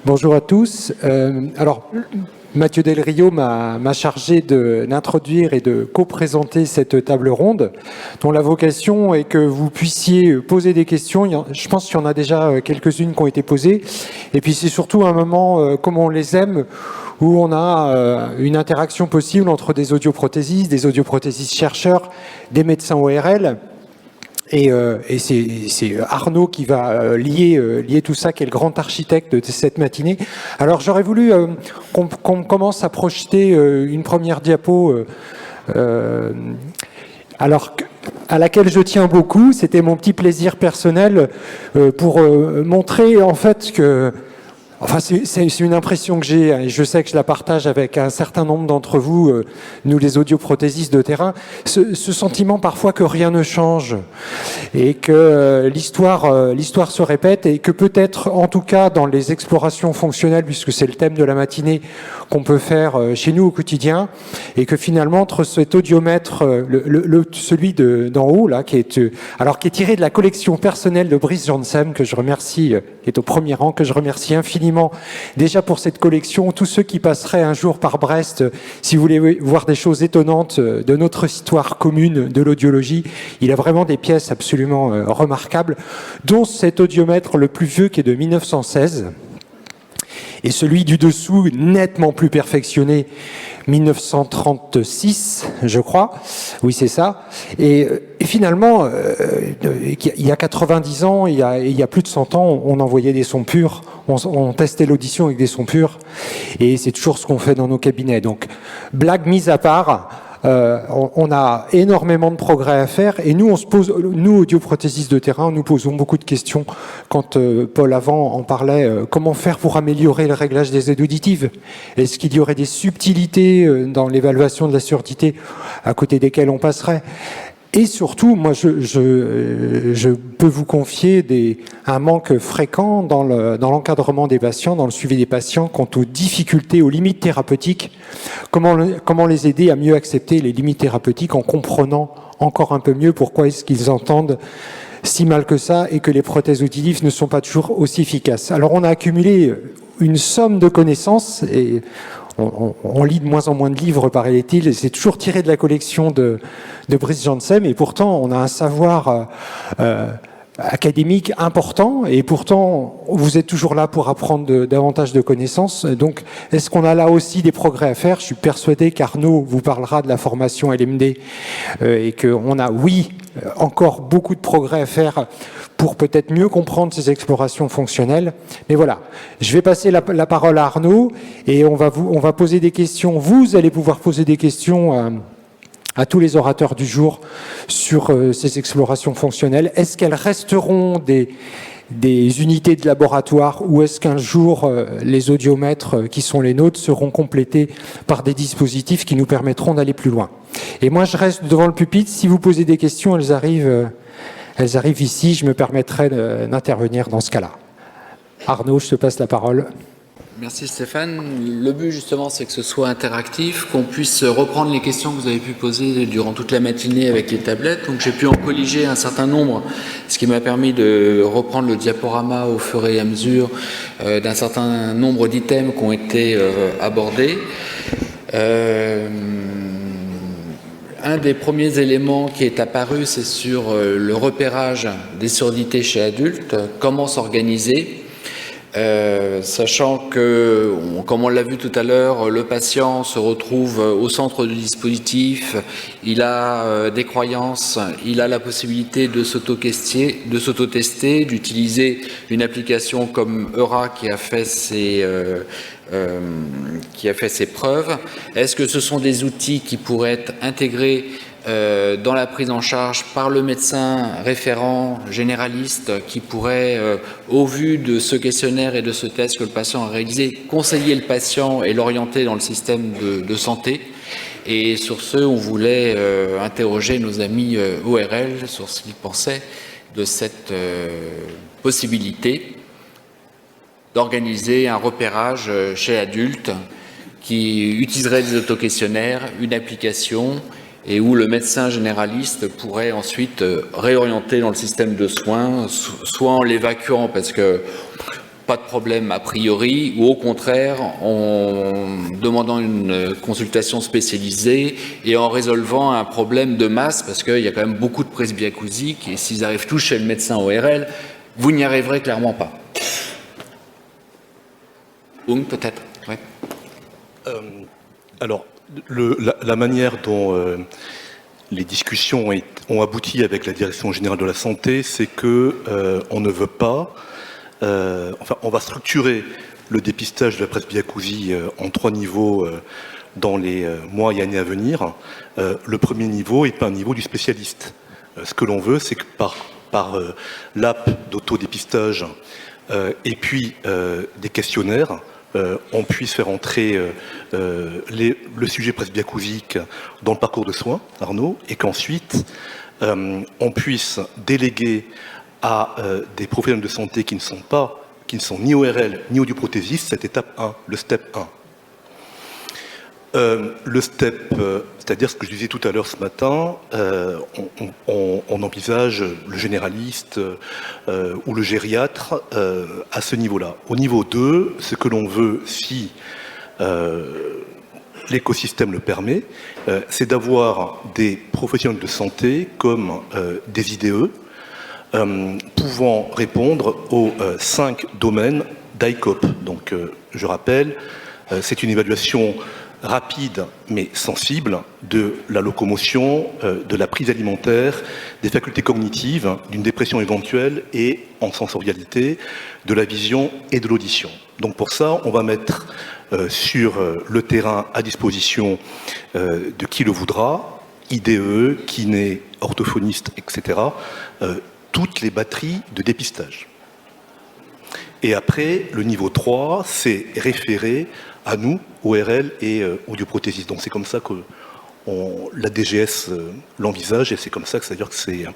Bonjour à tous. Alors, Mathieu Del Rio m'a chargé d'introduire et de co-présenter cette table ronde, dont la vocation est que vous puissiez poser des questions. Je pense qu'il y en a déjà quelques-unes qui ont été posées. Et puis c'est surtout un moment, comme on les aime, où on a une interaction possible entre des audioprothésistes chercheurs, des médecins ORL. Et c'est Arnaud qui va lier tout ça, qui est le grand architecte de cette matinée. Alors j'aurais voulu qu'on commence à projeter une première diapo à laquelle je tiens beaucoup. C'était mon petit plaisir personnel pour montrer en fait que... Enfin, c'est une impression que j'ai, et je sais que je la partage avec un certain nombre d'entre vous, nous les audioprothésistes de terrain, ce sentiment parfois que rien ne change, et que l'histoire se répète, et que peut-être, en tout cas dans les explorations fonctionnelles, puisque c'est le thème de la matinée qu'on peut faire chez nous au quotidien, et que finalement, entre cet audiomètre, celui d'en haut, là, qui est tiré de la collection personnelle de Brice Janssen, que je remercie, qui est au premier rang, que je remercie infiniment déjà pour cette collection. Tous ceux qui passeraient un jour par Brest, si vous voulez voir des choses étonnantes de notre histoire commune de l'audiologie, il a vraiment des pièces absolument remarquables, dont cet audiomètre le plus vieux qui est de 1916, et celui du dessous, nettement plus perfectionné, 1936, je crois. Oui, c'est ça. Et finalement, il y a 90 ans, il y a plus de 100 ans, on envoyait des sons purs, on testait l'audition avec des sons purs, et c'est toujours ce qu'on fait dans nos cabinets. Donc, blague mise à part, on a énormément de progrès à faire, et nous, audioprothésistes de terrain, nous posons beaucoup de questions. Quand Paul avant en parlait, comment faire pour améliorer le réglage des aides auditives? Est-ce qu'il y aurait des subtilités dans l'évaluation de la surdité à côté desquelles on passerait? Et surtout, moi, je peux vous confier un manque fréquent dans l'encadrement des patients, dans le suivi des patients, quant aux difficultés, aux limites thérapeutiques. Comment les aider à mieux accepter les limites thérapeutiques en comprenant encore un peu mieux pourquoi est-ce qu'ils entendent si mal que ça et que les prothèses auditives ne sont pas toujours aussi efficaces. Alors, on a accumulé une somme de connaissances et on lit de moins en moins de livres, paraît-il, et c'est toujours tiré de la collection de Brice Janssen, et pourtant on a un savoir académique important, et pourtant vous êtes toujours là pour apprendre davantage de connaissances. Donc est-ce qu'on a là aussi des progrès à faire? Je suis persuadé qu'Arnaud vous parlera de la formation LMD et qu'on a, oui, encore beaucoup de progrès à faire pour peut-être mieux comprendre ces explorations fonctionnelles. Mais voilà, je vais passer la parole à Arnaud, et on va poser des questions. Vous allez pouvoir poser des questions à tous les orateurs du jour sur ces explorations fonctionnelles. Est-ce qu'elles resteront des unités de laboratoire, ou est-ce qu'un jour les audiomètres qui sont les nôtres seront complétés par des dispositifs qui nous permettront d'aller plus loin? Et moi je reste devant le pupitre. Si vous posez des questions, elles arrivent ici, je me permettrai d'intervenir dans ce cas-là. Arnaud, je te passe la parole. Merci Stéphane. Le but justement, c'est que ce soit interactif, qu'on puisse reprendre les questions que vous avez pu poser durant toute la matinée avec les tablettes. Donc j'ai pu en colliger un certain nombre, ce qui m'a permis de reprendre le diaporama au fur et à mesure d'un certain nombre d'items qui ont été abordés. Un des premiers éléments qui est apparu, c'est sur le repérage des surdités chez adultes, comment s'organiser. Sachant que, comme on l'a vu tout à l'heure, le patient se retrouve au centre du dispositif, il a des croyances, il a la possibilité de s'auto-tester, d'utiliser une application comme Eura qui a fait ses preuves. Est-ce que ce sont des outils qui pourraient être intégrés dans la prise en charge par le médecin référent généraliste qui pourrait, au vu de ce questionnaire et de ce test que le patient a réalisé, conseiller le patient et l'orienter dans le système de santé? Et sur ce, on voulait interroger nos amis ORL sur ce qu'ils pensaient de cette possibilité d'organiser un repérage chez adultes qui utiliserait des autoquestionnaires, une application, et où le médecin généraliste pourrait ensuite réorienter dans le système de soins, soit en l'évacuant, parce que pas de problème a priori, ou au contraire, en demandant une consultation spécialisée et en résolvant un problème de masse, parce qu'il y a quand même beaucoup de presbyacousiques, et s'ils arrivent tous chez le médecin ORL, vous n'y arriverez clairement pas. Peut-être, ouais. Alors, la manière dont les discussions ont abouti avec la Direction générale de la santé, c'est que on ne veut pas, enfin, on va structurer le dépistage de la presbyacousie en 3 niveaux dans les mois et années à venir. Le premier niveau est pas un niveau du spécialiste. Ce que l'on veut, c'est que par l'app d'autodépistage et puis des questionnaires, on puisse faire entrer le sujet presbyacousique dans le parcours de soins, Arnaud, et qu'ensuite on puisse déléguer à des professionnels de santé qui ne sont ni ORL ni audioprothésistes cette étape 1, le step 1. Le step, c'est-à-dire ce que je disais tout à l'heure ce matin, on envisage le généraliste ou le gériatre à ce niveau-là. Au niveau 2, ce que l'on veut, si l'écosystème le permet, c'est d'avoir des professionnels de santé comme des IDE pouvant répondre aux 5 domaines d'ICOP. Donc, je rappelle, c'est une évaluation rapide mais sensible de la locomotion, de la prise alimentaire, des facultés cognitives, d'une dépression éventuelle et en sensorialité, de la vision et de l'audition. Donc pour ça, on va mettre sur le terrain à disposition de qui le voudra, IDE, kiné, orthophoniste, etc., toutes les batteries de dépistage. Et après, le niveau 3, c'est référé à nous, ORL et audioprothésistes. Donc c'est comme ça que la DGS l'envisage et c'est comme ça que c'est-à-dire que c'est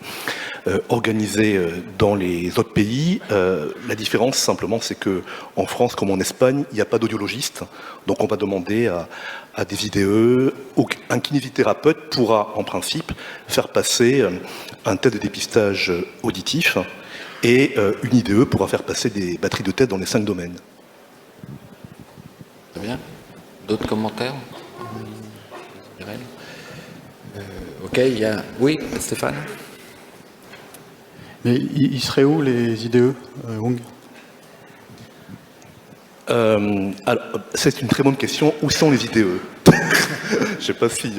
organisé dans les autres pays. La différence simplement, c'est que en France comme en Espagne, il n'y a pas d'audiologiste. Donc on va demander à des IDE, un kinésithérapeute pourra en principe faire passer un test de dépistage auditif et une IDE pourra faire passer des batteries de test dans les 5 domaines. Très bien. D'autres commentaires? Ok, il y a... Oui, Stéphane? Mais ils seraient où les IDE, Wong? Alors, c'est une très bonne question. Où sont les IDE? Je ne sais pas si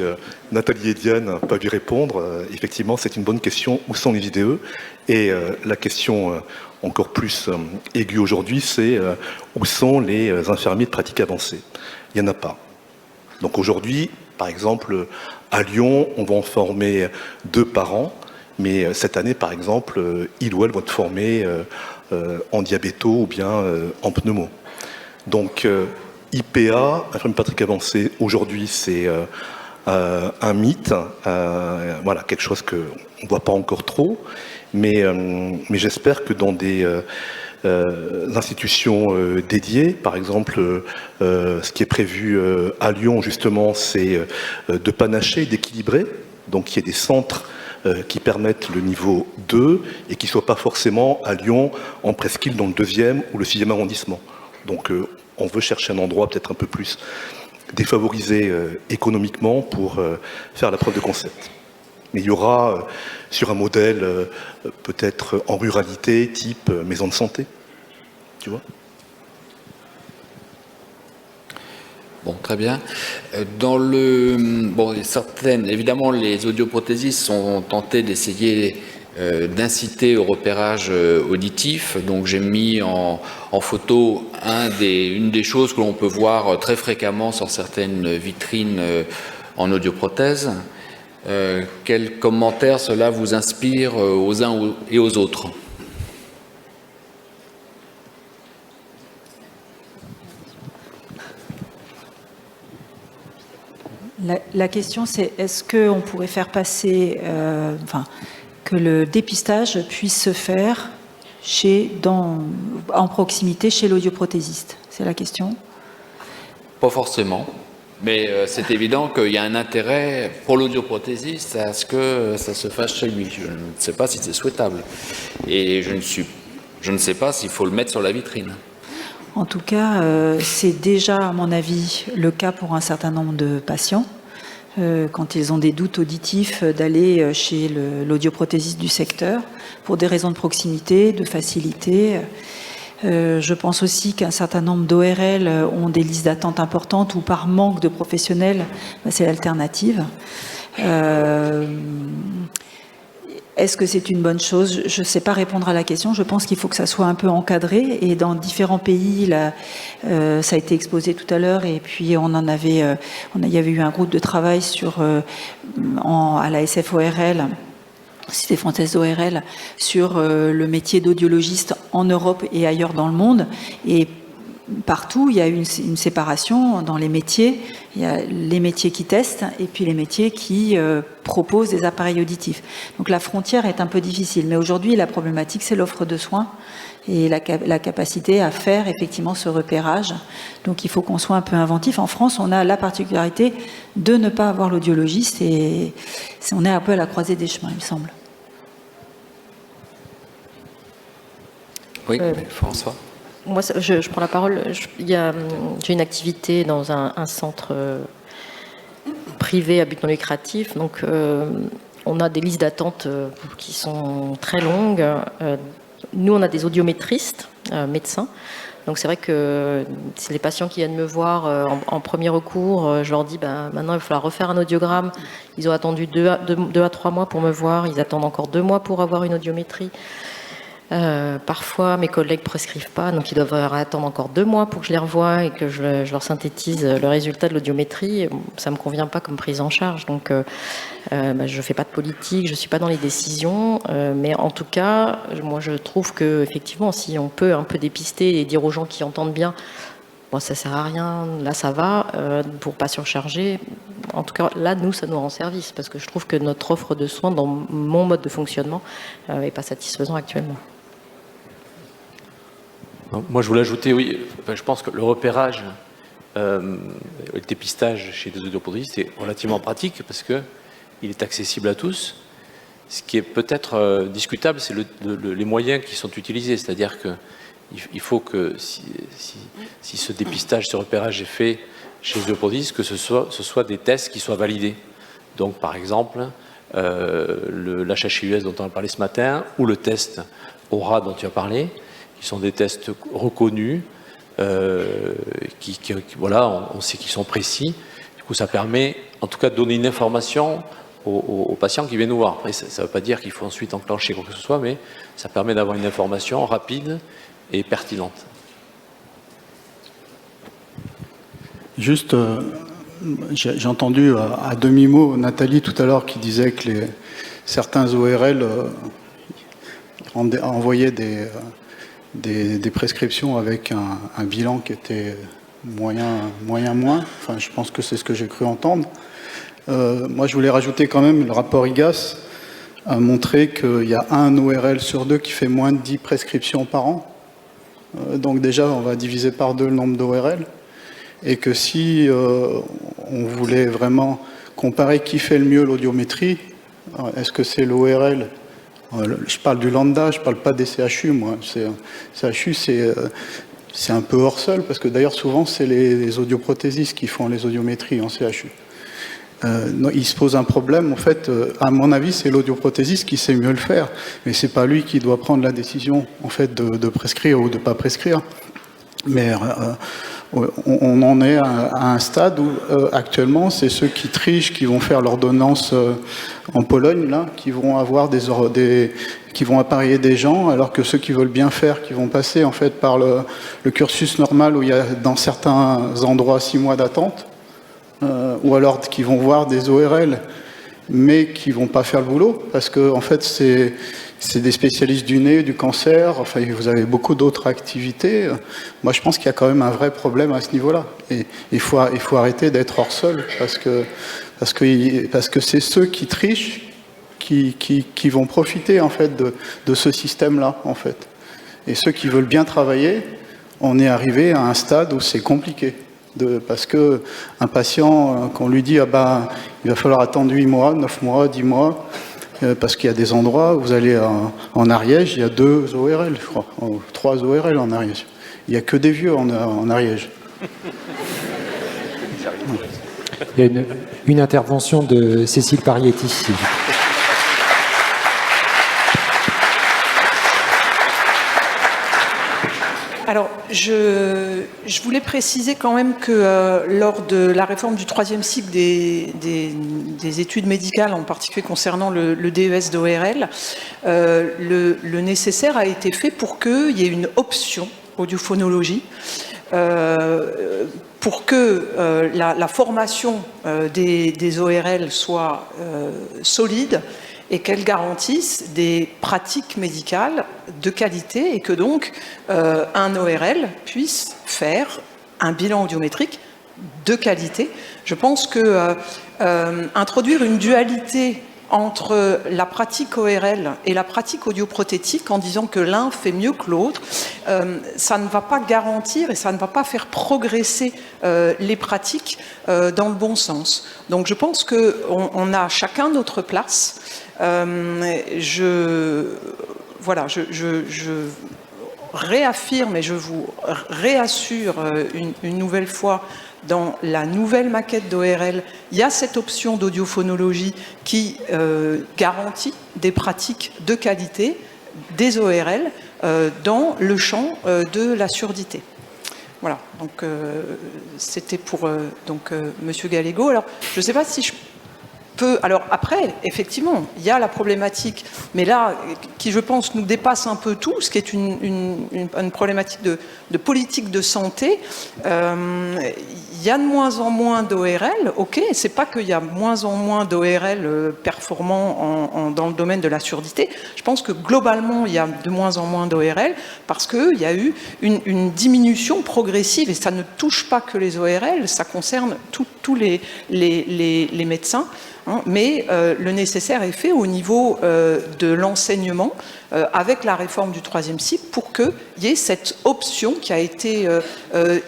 Nathalie et Diane peuvent y répondre. Effectivement, c'est une bonne question. Où sont les IDE? Et la question encore plus aiguë aujourd'hui, c'est où sont les infirmiers de pratique avancée? Il n'y en a pas. Donc aujourd'hui, par exemple, à Lyon, on va en former 2 par an. Mais cette année, par exemple, ils ou elles vont être formés en diabéto ou bien en pneumo. Donc, IPA, infirmier de pratique avancée, aujourd'hui, c'est un mythe, voilà, quelque chose qu'on ne voit pas encore trop, mais j'espère que dans des institutions dédiées, par exemple, ce qui est prévu à Lyon, justement, c'est de panacher, d'équilibrer, donc qu'il y ait des centres qui permettent le niveau 2 et qui ne soient pas forcément à Lyon, en presqu'île, dans le 2e ou le 6e arrondissement. Donc, on veut chercher un endroit peut-être un peu plus défavorisé économiquement pour faire la preuve de concept. Mais il y aura sur un modèle peut-être en ruralité, type maison de santé. Tu vois ? Bon, très bien. Évidemment, les audioprothésistes sont tentés d'essayer d'inciter au repérage auditif. Donc j'ai mis en photo une des choses que l'on peut voir très fréquemment sur certaines vitrines en audioprothèse. Quels commentaires cela vous inspire aux uns et aux autres ? La question, c'est est-ce qu'on pourrait faire passer, que le dépistage puisse se faire en proximité chez l'audioprothésiste? C'est la question. Pas forcément, mais c'est évident qu'il y a un intérêt pour l'audioprothésiste à ce que ça se fasse chez lui. Je ne sais pas si c'est souhaitable. Et je ne sais pas s'il faut le mettre sur la vitrine. En tout cas, c'est déjà, à mon avis, le cas pour un certain nombre de patients. Quand ils ont des doutes auditifs, d'aller chez l'audioprothésiste du secteur pour des raisons de proximité, de facilité. Je pense aussi qu'un certain nombre d'ORL ont des listes d'attente importantes ou par manque de professionnels, c'est l'alternative. Est-ce que c'est une bonne chose? Je ne sais pas répondre à la question. Je pense qu'il faut que ça soit un peu encadré. Et dans différents pays, là, ça a été exposé tout à l'heure. Et puis, il y avait eu un groupe de travail à la SFORL, Cité française d'ORL, sur le métier d'audiologiste en Europe et ailleurs dans le monde. Et partout, il y a une séparation dans les métiers. Il y a les métiers qui testent et puis les métiers qui proposent des appareils auditifs. Donc la frontière est un peu difficile. Mais aujourd'hui, la problématique, c'est l'offre de soins et la capacité à faire effectivement ce repérage. Donc il faut qu'on soit un peu inventif. En France, on a la particularité de ne pas avoir l'audiologiste et on est un peu à la croisée des chemins, il me semble. Oui, François. Moi, je prends la parole. J'ai une activité dans un centre privé à but non lucratif. Donc, on a des listes d'attente qui sont très longues. Nous, on a des audiométristes, médecins. Donc, c'est vrai que c'est les patients qui viennent me voir en premier recours. Je leur dis, maintenant, il va falloir refaire un audiogramme. Ils ont attendu 2 à 3 mois pour me voir. Ils attendent encore 2 mois pour avoir une audiométrie. Parfois, mes collègues prescrivent pas, donc ils doivent attendre encore 2 mois pour que je les revoie et que je leur synthétise le résultat de l'audiométrie. Ça me convient pas comme prise en charge, donc je fais pas de politique, je suis pas dans les décisions, mais en tout cas, moi je trouve que effectivement, si on peut un peu dépister et dire aux gens qui entendent bien, bon, ça sert à rien, là ça va, pour pas surcharger. En tout cas, là, nous, ça nous rend service, parce que je trouve que notre offre de soins, dans mon mode de fonctionnement, n'est pas satisfaisant actuellement. Moi, je voulais ajouter, oui, je pense que le repérage, le dépistage chez des audioprothésistes est relativement pratique parce qu'il est accessible à tous. Ce qui est peut-être discutable, c'est les moyens qui sont utilisés. C'est-à-dire qu'il faut que si ce dépistage, ce repérage est fait chez les audioprothésistes, que ce soit des tests qui soient validés. Donc, par exemple, l'HHIUS dont on a parlé ce matin, ou le test AURA dont tu as parlé, qui sont des tests reconnus, voilà, on sait qu'ils sont précis. Du coup, ça permet, en tout cas, de donner une information aux patients qui viennent nous voir. Après, ça ne veut pas dire qu'il faut ensuite enclencher quoi que ce soit, mais ça permet d'avoir une information rapide et pertinente. Juste, j'ai entendu à demi-mot Nathalie tout à l'heure qui disait que certains ORL envoyaient des prescriptions avec un bilan qui était moyen. Enfin, je pense que c'est ce que j'ai cru entendre. Moi, je voulais rajouter quand même, le rapport IGAS a montré qu'il y a un ORL sur 2 qui fait moins de 10 prescriptions par an. Donc déjà, on va diviser par 2 le nombre d'ORL. Et que si on voulait vraiment comparer qui fait le mieux l'audiométrie, est-ce que c'est l'ORL? Je parle du lambda, je ne parle pas des CHU, moi. CHU, c'est un peu hors sol, parce que d'ailleurs, souvent, c'est les audioprothésistes qui font les audiométries en CHU. Il se pose un problème, en fait, à mon avis, c'est l'audioprothésiste qui sait mieux le faire, mais ce n'est pas lui qui doit prendre la décision, en fait, de prescrire ou de ne pas prescrire. Mais on en est à un stade où, actuellement, c'est ceux qui trichent, qui vont faire l'ordonnance en Pologne, là, qui vont avoir qui vont appareiller des gens, alors que ceux qui veulent bien faire, qui vont passer, en fait, par le cursus normal où il y a, dans certains endroits, 6 mois d'attente, ou alors qui vont voir des ORL, mais qui ne vont pas faire le boulot, parce que, en fait, c'est des spécialistes du nez, du cancer, enfin, vous avez beaucoup d'autres activités. Moi, je pense qu'il y a quand même un vrai problème à ce niveau-là. Et il faut arrêter d'être hors sol, parce que c'est ceux qui trichent qui vont profiter, en fait, de ce système-là, en fait. Et ceux qui veulent bien travailler, on est arrivé à un stade où c'est compliqué. Parce qu'un patient, qu'on lui dit, il va falloir attendre 8 mois, 9 mois, 10 mois, parce qu'il y a des endroits où vous allez en Ariège, il y a 2 ORL, je crois, 3 ORL en Ariège. Il n'y a que des vieux en Ariège. Il y a une intervention de Cécile Parietti ici. Alors, je voulais préciser quand même que lors de la réforme du 3e cycle des études médicales, en particulier concernant le DES d'ORL, le nécessaire a été fait pour qu'il y ait une option audiophonologie, pour que la formation des ORL soit solide et qu'elle garantisse des pratiques médicales de qualité et que donc un ORL puisse faire un bilan audiométrique de qualité. Je pense que introduire une dualité entre la pratique ORL et la pratique audioprothétique en disant que l'un fait mieux que l'autre, ça ne va pas garantir et ça ne va pas faire progresser les pratiques dans le bon sens. Donc je pense qu'on a chacun notre place. Je réaffirme et je vous réassure une nouvelle fois, dans la nouvelle maquette d'ORL, il y a cette option d'audiophonologie qui garantit des pratiques de qualité des ORL dans le champ de la surdité. Voilà, donc c'était pour Monsieur Gallego. Alors, je ne sais pas si je peux... Alors après, effectivement, il y a la problématique, mais là, qui je pense nous dépasse un peu tout, ce qui est une problématique de politique de santé. Il y a de moins en moins d'ORL, ok, c'est pas qu'il y a moins en moins d'ORL performants dans le domaine de la surdité. Je pense que globalement, il y a de moins en moins d'ORL parce qu'il y a eu une diminution progressive, et ça ne touche pas que les ORL, ça concerne tous les médecins. Mais le nécessaire est fait au niveau de l'enseignement avec la réforme du 3e cycle pour qu'il y ait cette option qui a été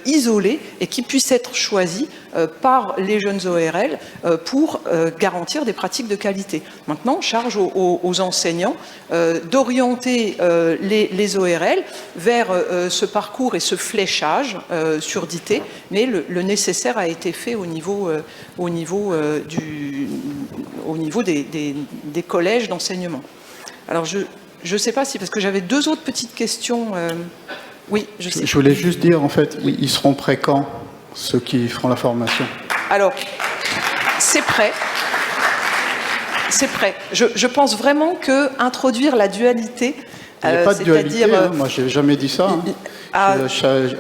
isolée et qui puisse être choisie par les jeunes ORL pour garantir des pratiques de qualité. Maintenant, charge aux enseignants d'orienter les ORL vers ce parcours et ce fléchage surdité, mais le nécessaire a été fait au niveau des collèges d'enseignement. Alors je ne sais pas si, parce que j'avais 2 autres petites questions. Oui, je sais. Je voulais juste dire, en fait, ils seront prêts quand, ceux qui feront la formation? Alors, c'est prêt. C'est prêt. Je pense vraiment qu'introduire la dualité... Il n'y a pas de dualité, moi je n'ai jamais dit ça. Non. Ce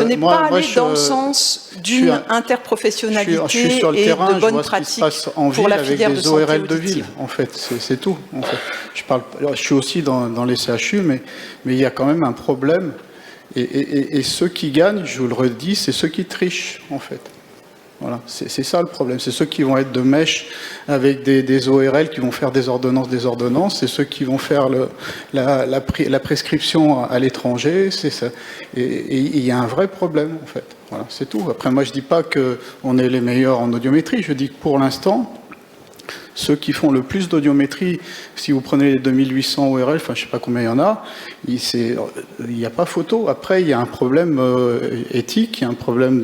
n'est pas aller dans le sens d'une interprofessionnalité je suis sur le et terrain, de bonnes je vois ce qui se pratiques passe en pour ville la avec filière de les santé ORL de auditive. ville, en fait, c'est tout. En fait. Je suis aussi dans les CHU, mais il y a quand même un problème. Et ceux qui gagnent, je vous le redis, c'est ceux qui trichent, en fait. Voilà, c'est ça le problème. C'est ceux qui vont être de mèche avec des ORL qui vont faire des ordonnances. C'est ceux qui vont faire la prescription à l'étranger. C'est ça. Et il y a un vrai problème, en fait. Voilà, c'est tout. Après, moi, je ne dis pas qu'on est les meilleurs en audiométrie. Je dis que pour l'instant, ceux qui font le plus d'audiométrie, si vous prenez les 2800 ORL, enfin je ne sais pas combien il y en a, il n'y a pas photo. Après, il y a un problème éthique, il y a un problème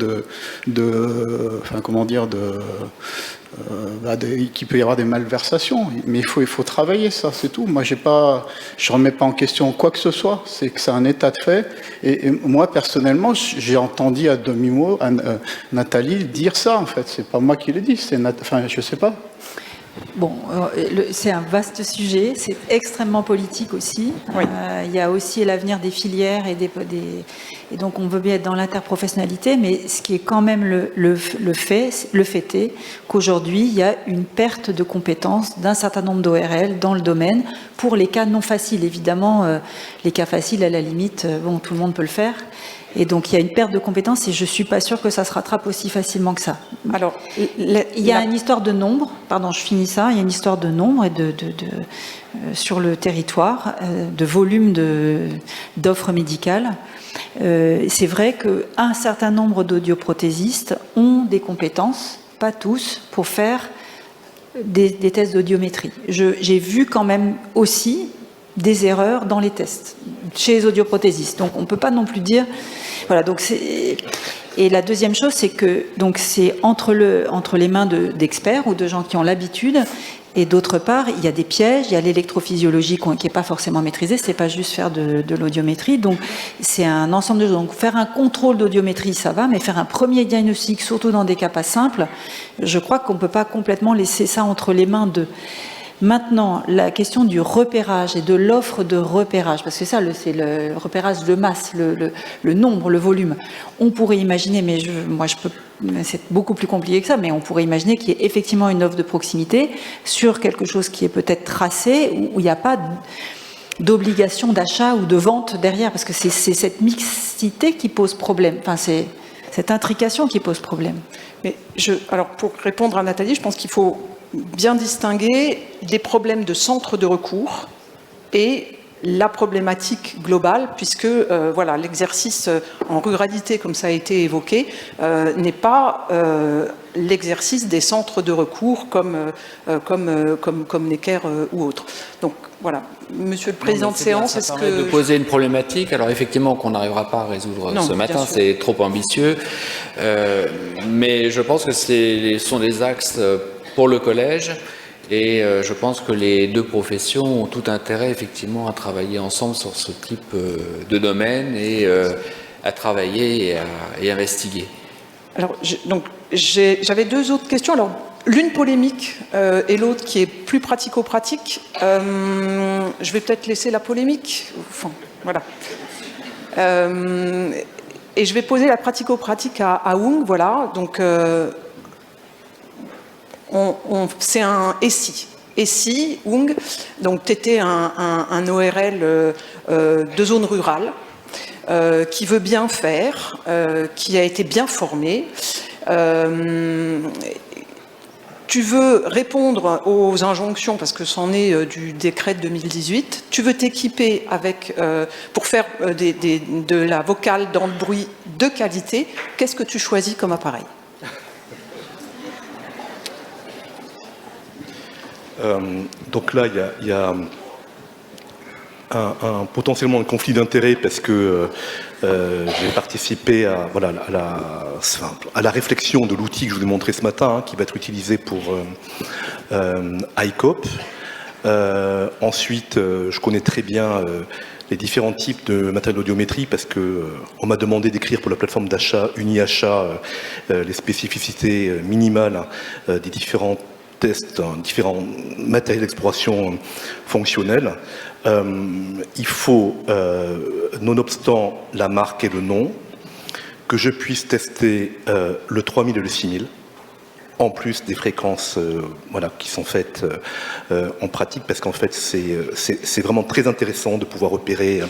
qu'il peut y avoir des malversations. Mais il faut travailler ça, c'est tout. Moi, je ne remets pas en question quoi que ce soit. C'est que c'est un état de fait. Et moi, personnellement, j'ai entendu à demi-mot Nathalie dire ça, en fait. C'est pas moi qui l'ai dit. Je ne sais pas. Bon, c'est un vaste sujet, c'est extrêmement politique aussi. Oui. Il y a aussi l'avenir des filières et donc on veut bien être dans l'interprofessionnalité, mais ce qui est quand même le fait est qu'aujourd'hui il y a une perte de compétences d'un certain nombre d'ORL dans le domaine pour les cas non faciles. Évidemment, les cas faciles, à la limite, tout le monde peut le faire. Et donc il y a une perte de compétences et je ne suis pas sûre que ça se rattrape aussi facilement que ça. Alors, il y a une histoire de nombre, pardon, je finis ça, il y a une histoire de nombre et sur le territoire, de volume d'offres médicales. C'est vrai qu'un certain nombre d'audioprothésistes ont des compétences, pas tous, pour faire des tests d'audiométrie. J'ai vu quand même aussi des erreurs dans les tests, chez les audioprothésistes. Donc on ne peut pas non plus dire... Voilà, donc c'est... Et la deuxième chose, c'est que donc c'est entre les mains d'experts ou de gens qui ont l'habitude. Et d'autre part, il y a des pièges, il y a l'électrophysiologie qui n'est pas forcément maîtrisée, c'est pas juste faire de l'audiométrie. Donc c'est un ensemble de choses. Donc faire un contrôle d'audiométrie, ça va, mais faire un premier diagnostic, surtout dans des cas pas simples, je crois qu'on ne peut pas complètement laisser ça entre les mains d'eux. Maintenant, la question du repérage et de l'offre de repérage, parce que ça, c'est le repérage de masse, le nombre, le volume. On pourrait imaginer, mais c'est beaucoup plus compliqué que ça, mais on pourrait imaginer qu'il y ait effectivement une offre de proximité sur quelque chose qui est peut-être tracé, où il n'y a pas d'obligation d'achat ou de vente derrière, parce que c'est cette mixité qui pose problème. Enfin, c'est cette intrication qui pose problème. Mais alors, pour répondre à Nathalie, je pense qu'il faut bien distinguer des problèmes de centre de recours et la problématique globale, puisque voilà, l'exercice en ruralité, comme ça a été évoqué, n'est pas l'exercice des centres de recours comme Necker ou autres. Donc voilà, Monsieur le Président de séance, est-ce que... de poser une problématique, alors effectivement qu'on n'arrivera pas à résoudre ce matin, c'est trop ambitieux, mais je pense que ce sont des axes pour le collège, et je pense que les deux professions ont tout intérêt effectivement à travailler ensemble sur ce type de domaine et à travailler et à investiguer. Alors, j'avais deux autres questions. Alors, l'une polémique et l'autre qui est plus pratico-pratique. Je vais peut-être laisser la polémique. Enfin, voilà. Et je vais poser la pratico-pratique à Wung. Voilà. Donc, c'est un ESI. ESI, Wung, donc tu étais un ORL de zone rurale qui veut bien faire, qui a été bien formé. Tu veux répondre aux injonctions, parce que c'en est du décret de 2018. Tu veux t'équiper pour faire de la vocale dans le bruit de qualité. Qu'est-ce que tu choisis comme appareil ? Donc là, il y a potentiellement un conflit d'intérêts parce que j'ai participé à la réflexion de l'outil que je vous ai montré ce matin, qui va être utilisé pour ICOP. Ensuite, je connais très bien les différents types de matériel d'audiométrie parce que on m'a demandé d'écrire pour la plateforme d'achat UniAchat les spécificités minimales des différents tests, différents matériels d'exploration fonctionnels. Il faut, nonobstant la marque et le nom, que je puisse tester le 3000 et le 6000, en plus des fréquences qui sont faites en pratique, parce qu'en fait, c'est vraiment très intéressant de pouvoir repérer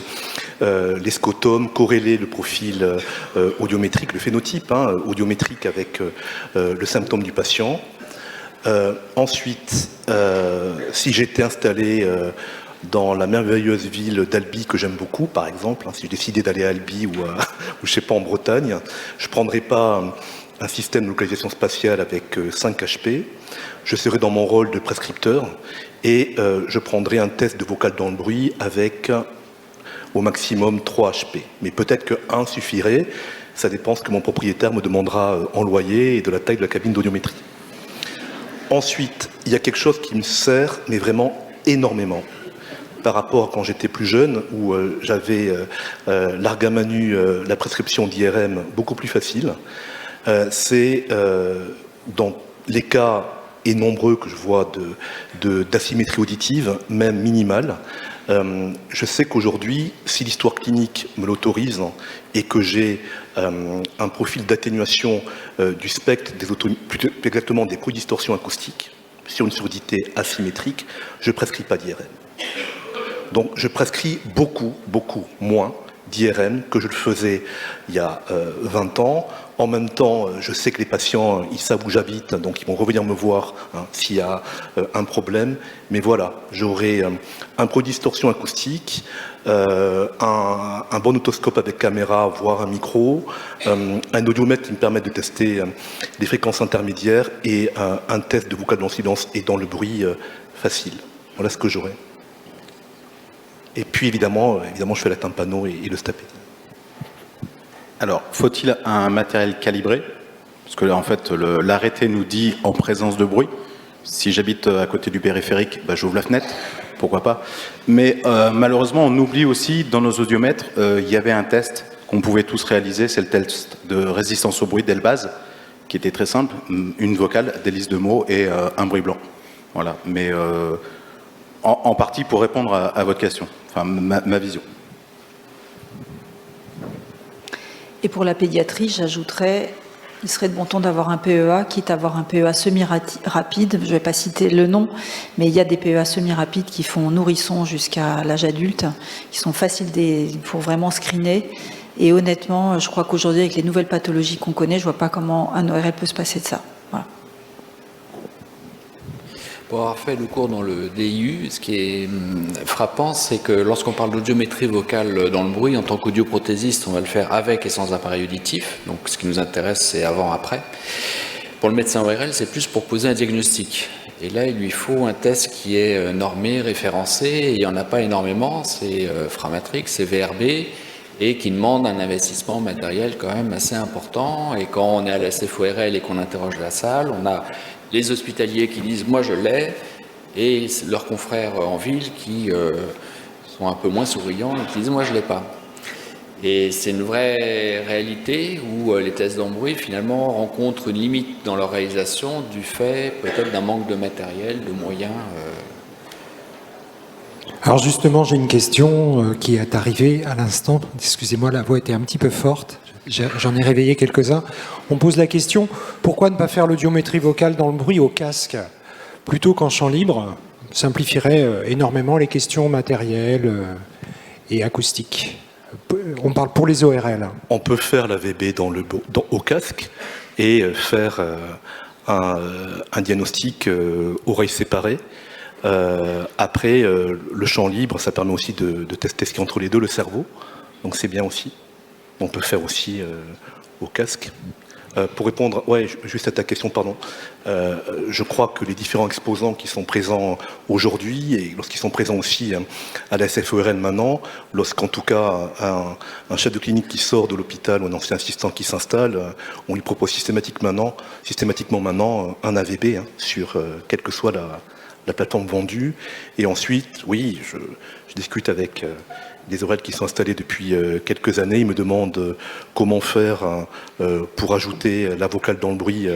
les scotums, corréler le profil audiométrique, le phénotype audiométrique avec le symptôme du patient. Ensuite, si j'étais installé dans la merveilleuse ville d'Albi que j'aime beaucoup, par exemple, si je décidais d'aller à Albi ou je sais pas, en Bretagne, je prendrais pas un système de localisation spatiale avec 5 HP, je serais dans mon rôle de prescripteur et je prendrais un test de vocal dans le bruit avec au maximum 3 HP. Mais peut-être que 1 suffirait, ça dépend ce que mon propriétaire me demandera en loyer et de la taille de la cabine d'audiométrie. Ensuite, il y a quelque chose qui me sert, mais vraiment énormément, par rapport à quand j'étais plus jeune, où j'avais larga manu la prescription d'IRM beaucoup plus facile. C'est dans les cas, et nombreux que je vois d'asymétrie auditive, même minimale, je sais qu'aujourd'hui, si l'histoire clinique me l'autorise et que j'ai un profil d'atténuation du spectre, plus exactement des co-distorsions acoustiques, sur une surdité asymétrique, je ne prescris pas d'IRM. Donc je prescris beaucoup moins d'IRM que je le faisais il y a 20 ans. En même temps, je sais que les patients, ils savent où j'habite, donc ils vont revenir me voir s'il y a un problème. Mais voilà, j'aurai un pro-distorsion acoustique, un bon otoscope avec caméra, voire un micro, un audiomètre qui me permet de tester les fréquences intermédiaires et un test de vocal dans le silence et dans le bruit facile. Voilà ce que j'aurai. Et puis évidemment, je fais la tympano et le stapé. Alors, faut-il un matériel calibré? Parce que en fait, l'arrêté nous dit en présence de bruit. Si j'habite à côté du périphérique, j'ouvre la fenêtre, pourquoi pas. Mais malheureusement, on oublie aussi, dans nos audiomètres, il y avait un test qu'on pouvait tous réaliser, c'est le test de résistance au bruit d'Elbaz, qui était très simple, une vocale, des listes de mots et un bruit blanc. Voilà, mais en partie pour répondre à votre question, enfin ma vision. Et pour la pédiatrie, j'ajouterais, il serait de bon ton d'avoir un PEA, quitte à avoir un PEA semi-rapide. Je ne vais pas citer le nom, mais il y a des PEA semi-rapides qui font nourrisson jusqu'à l'âge adulte, qui sont faciles, il faut vraiment screener. Et honnêtement, je crois qu'aujourd'hui, avec les nouvelles pathologies qu'on connaît, je ne vois pas comment un ORL peut se passer de ça. Voilà. Pour avoir fait le cours dans le DIU, ce qui est frappant, c'est que lorsqu'on parle d'audiométrie vocale dans le bruit, en tant qu'audioprothésiste, on va le faire avec et sans appareil auditif. Donc ce qui nous intéresse, c'est avant-après. Pour le médecin ORL, c'est plus pour poser un diagnostic. Et là, il lui faut un test qui est normé, référencé, et il n'y en a pas énormément. C'est Framatryx, c'est VRB, et qui demande un investissement matériel quand même assez important. Et quand on est à la SFORL et qu'on interroge la salle, on a les hospitaliers qui disent « moi je l'ai » et leurs confrères en ville qui sont un peu moins souriants et qui disent « moi je ne l'ai pas ». Et c'est une vraie réalité où les tests d'embrouille finalement rencontrent une limite dans leur réalisation du fait peut-être d'un manque de matériel, de moyens. Alors justement, j'ai une question qui est arrivée à l'instant. Excusez-moi, la voix était un petit peu forte. J'en ai réveillé quelques-uns. On pose la question, pourquoi ne pas faire l'audiométrie vocale dans le bruit au casque plutôt qu'en champ libre? Simplifierait énormément les questions matérielles et acoustiques. On parle pour les ORL. On peut faire la VB au casque et faire un diagnostic oreilles séparées. Après, le champ libre, ça permet aussi de tester ce qui est entre les deux, le cerveau. Donc c'est bien aussi. On peut faire aussi au casque. Pour répondre juste à ta question, pardon, je crois que les différents exposants qui sont présents aujourd'hui, et lorsqu'ils sont présents aussi à la SFORL maintenant, lorsqu'en tout cas un chef de clinique qui sort de l'hôpital ou un ancien assistant qui s'installe, on lui propose systématiquement maintenant un AVB sur quelle que soit la plateforme vendue. Et ensuite, oui, je discute avec des ORL qui sont installés depuis quelques années. Ils me demandent comment faire pour ajouter la vocale dans le bruit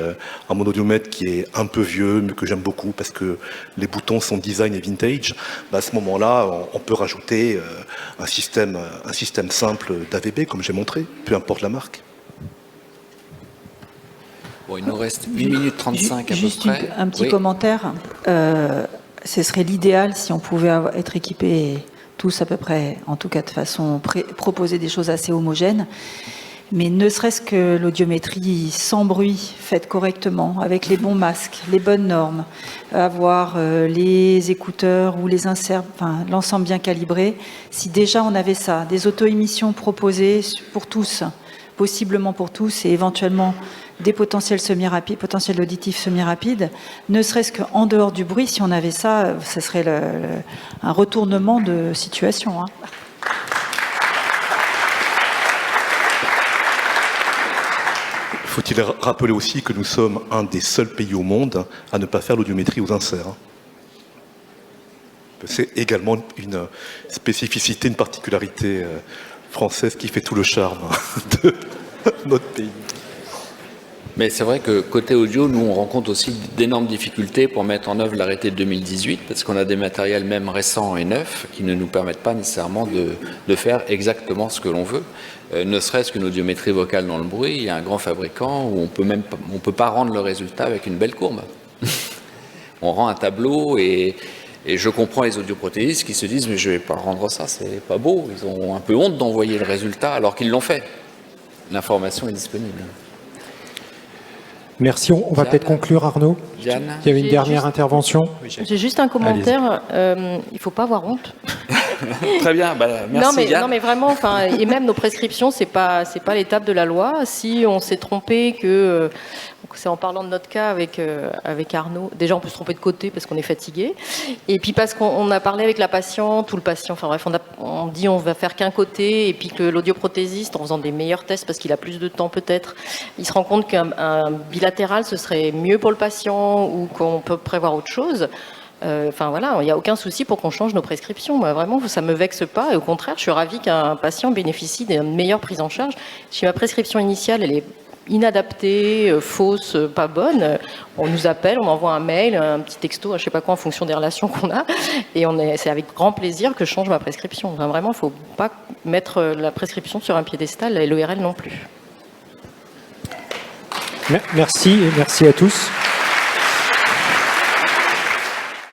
à mon audiomètre qui est un peu vieux, mais que j'aime beaucoup parce que les boutons sont design et vintage. À ce moment-là, on peut rajouter un système simple d'AVB, comme j'ai montré, peu importe la marque. Bon, il nous reste 1 minute 35 à peu Juste près. un petit commentaire. Ce serait l'idéal si on pouvait être équipés tous à peu près, en tout cas de façon proposer des choses assez homogènes. Mais ne serait-ce que l'audiométrie sans bruit, faite correctement, avec les bons masques, les bonnes normes, avoir les écouteurs ou les inserts, enfin l'ensemble bien calibré. Si déjà on avait ça, des auto-émissions proposées pour tous, possiblement pour tous, et éventuellement des potentiels semi-rapides, potentiels auditifs semi-rapides, ne serait-ce qu'en dehors du bruit, si on avait ça, ça serait un retournement de situation. Hein. Faut-il rappeler aussi que nous sommes un des seuls pays au monde à ne pas faire l'audiométrie aux inserts. C'est également une spécificité, une particularité française qui fait tout le charme de notre pays. Mais c'est vrai que côté audio, nous on rencontre aussi d'énormes difficultés pour mettre en œuvre l'arrêté de 2018 parce qu'on a des matériels même récents et neufs qui ne nous permettent pas nécessairement de faire exactement ce que l'on veut. Ne serait-ce qu'une audiométrie vocale dans le bruit, il y a un grand fabricant où on peut pas rendre le résultat avec une belle courbe. On rend un tableau et je comprends les audioprothésistes qui se disent mais je vais pas rendre ça, c'est pas beau. Ils ont un peu honte d'envoyer le résultat alors qu'ils l'ont fait. L'information est disponible. Merci, on va peut-être conclure, Arnaud. Diane. Il y avait une dernière intervention. J'ai juste un commentaire. Il ne faut pas avoir honte. Très bien, merci Diane. Non mais vraiment, et même nos prescriptions, c'est pas l'étape de la loi. Si on s'est trompé, que c'est en parlant de notre cas avec Arnaud. Déjà, on peut se tromper de côté parce qu'on est fatigué. Et puis parce qu'on a parlé avec la patiente ou le patient. Enfin bref, on dit on va faire qu'un côté. Et puis que l'audioprothésiste, en faisant des meilleurs tests parce qu'il a plus de temps peut-être, il se rend compte qu'un bilatéral, ce serait mieux pour le patient ou qu'on peut prévoir autre chose. Enfin voilà, il n'y a aucun souci pour qu'on change nos prescriptions. Moi, vraiment, ça ne me vexe pas. Et au contraire, je suis ravie qu'un patient bénéficie d'une meilleure prise en charge. Si ma prescription initiale, elle est inadaptée, fausse, pas bonne, on nous appelle, on envoie un mail, un petit texto, je ne sais pas quoi, en fonction des relations qu'on a. Et c'est avec grand plaisir que je change ma prescription. Enfin, vraiment, il ne faut pas mettre la prescription sur un piédestal et l'ORL non plus. Merci à tous.